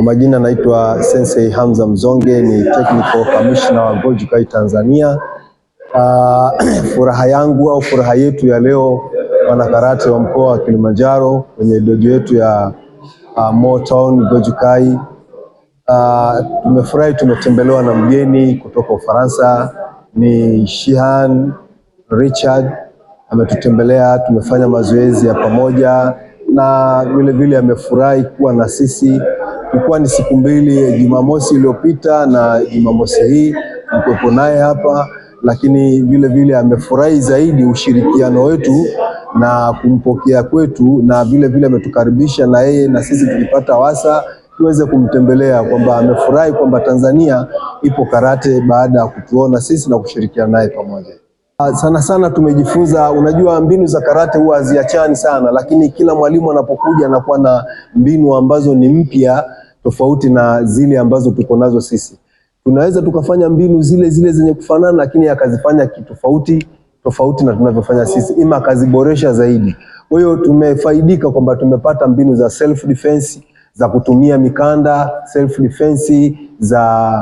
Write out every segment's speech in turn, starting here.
Kwa majina naitwa Sensei Hamza Mzonge, ni Technical Commissioner wa Gojukai Tanzania. Furaha yangu au furaha yetu ya leo wanakarate wa mkoa wa Kilimanjaro kwenye dojo yetu ya Motown Gojukai. Tumefurahi, tumetembelewa na mgeni kutoka Ufaransa, ni Shihan Richard. Ametutembelea, tumefanya mazoezi ya pamoja na vile vile amefurahi kuwa na sisi. Ilikuwa ni siku mbili, Jumamosi iliyopita na Jumamosi hii niko naye hapa, lakini vile vile amefurahi zaidi ushirikiano wetu na kumpokea kwetu, na vile vile ametukaribisha na yeye na sisi tulipata wasa tuweze kumtembelea, kwamba amefurahi kwamba Tanzania ipo karate baada ya kutuona sisi na kushirikiana naye pamoja. Sana sana tumejifunza, unajua mbinu za karate huwa haziachani sana, lakini kila mwalimu anapokuja anakuwa na mbinu ambazo ni mpya tofauti na zile ambazo tuko nazo sisi. Tunaweza tukafanya mbinu zile zile zenye kufanana, lakini akazifanya tofauti na tunavyofanya sisi, ima akaziboresha zaidi. Kwa hiyo tumefaidika kwamba tumepata mbinu za self defense, za kutumia mikanda, self defense za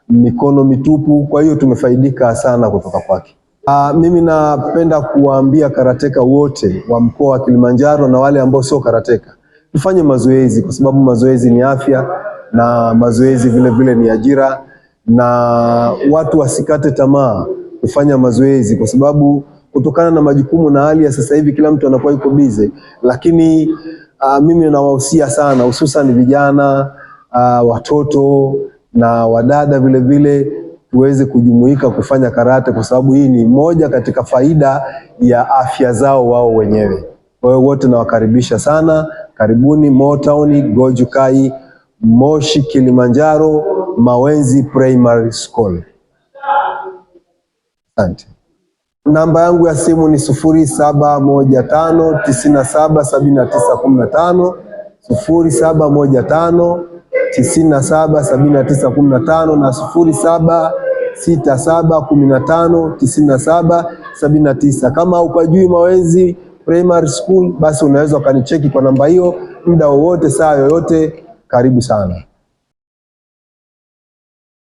mikono mitupu. Kwa hiyo tumefaidika sana kutoka kwake. Mimi napenda kuwaambia karateka wote wa mkoa wa Kilimanjaro na wale ambao sio karateka, tufanye mazoezi, kwa sababu mazoezi ni afya na mazoezi vile vile ni ajira, na watu wasikate tamaa kufanya mazoezi, kwa sababu kutokana na majukumu na hali ya sasa hivi kila mtu anakuwa yuko busy, lakini mimi nawahusia sana, hususan vijana, watoto na wadada vile vile tuweze kujumuika kufanya karate, kwa sababu hii ni moja katika faida ya afya zao wao wenyewe. Kwa hiyo wote nawakaribisha sana, karibuni Motown Gojukai, Moshi, Kilimanjaro, Mawenzi Primary School. Asante. Namba yangu ya simu ni 0715977915, 0715977915 na 0767159779. Kama upajui Mawenzi Primary School, basi unaweza ukanicheki kwa namba hiyo muda wowote, saa yoyote. Karibu sana.